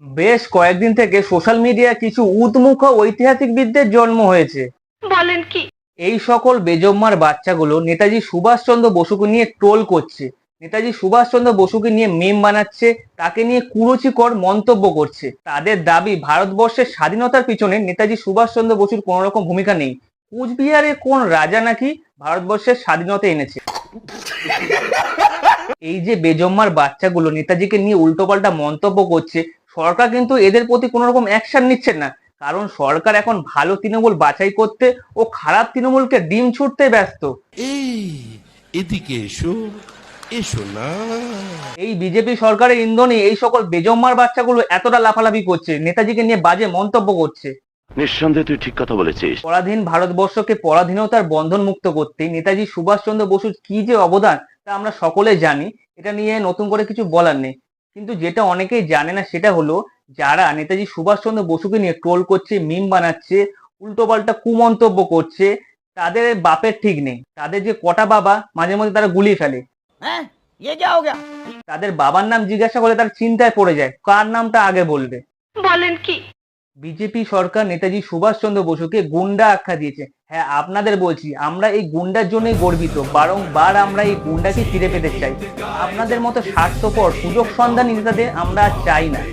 বেশ কয়েকদিন থেকে সোশ্যাল মিডিয়ায় কিছু উদ্মুখ ঐতিহাসিকবিদদের জন্ম হয়েছে। বলেন কি? এই সকল বেজম্মার বাচ্চাগুলো নেতাজি সুভাষচন্দ্র বসুকে নিয়ে ট্রোল করছে, নেতাজি সুভাষচন্দ্র বসুকে নিয়ে মিম বানাচ্ছে, তাকে নিয়ে কুরুচিকর মন্তব্য করছে। তাদের দাবি ভারতবর্ষের স্বাধীনতার পিছনে নেতাজি সুভাষচন্দ্র বসুর কোনো রকম ভূমিকা নেই। কুচবিহারের কোন রাজা নাকি ভারতবর্ষের স্বাধীনতা এনেছে। এই যে বেজম্মার বাচ্চাগুলো নেতাজিকে নিয়ে উল্টোপাল্টা মন্তব্য করছে, সরকার কিন্তু এদের প্রতি কোনো রকম অ্যাকশন নিচ্ছে না। কারণ সরকার এখন ভালো তৃণমূল বাছাই করতে ও খারাপ তৃণমূলকে ডিম ছুটতে ব্যস্ত। এই এদিকে এসো, এসো না। এই বিজেপি সরকারের ইন্ধনে এই সকল বেজম্মার বাচ্চাগুলো এতটা লাফালাফি করছে, নেতাজিকে নিয়ে বাজে মন্তব্য করছে। নিঃসন্দেহে তুই ঠিক কথা বলেছিস। পরাধীন ভারতবর্ষকে পরাধীনতার বন্ধন মুক্ত করতে নেতাজি সুভাষচন্দ্র বসুর কি যে অবদান তা আমরা সকলে জানি। এটা নিয়ে নতুন করে কিছু বলার নেই। কিন্তু যেটা অনেকেই জানে না সেটা হলো, যারা নেতাজি সুভাষচন্দ্র বসুকে নিয়ে ট্রোল করছে, মিম বানাচ্ছে, উল্টোপাল্টা কুমন্তব্য করছে, তাদের বাপের ঠিক নেই। তাদের যে কটা বাবা মাঝে মধ্যে তারা গুলিয়ে ফেলে, हैं? ये क्या हो गया? তাদের বাবার নাম জিজ্ঞাসা করলে তার চিন্তায় পড়ে যায় কার নামটা আগে বলবে। বলেন কি? বিজেপি সরকার নেতাজি সুভাষচন্দ্র বসুকে গুন্ডা আখ্যা দিয়েছে। হ্যাঁ, আপনাদের বলছি, আমরা এই গুন্ডার জন্যই গর্বিত, বারংবার আমরা এই গুন্ডাকে ফিরে পেতে চাই। আপনাদের মতো স্বার্থপর সুযোগ সন্ধানী নেতাদের আমরা আর চাই না।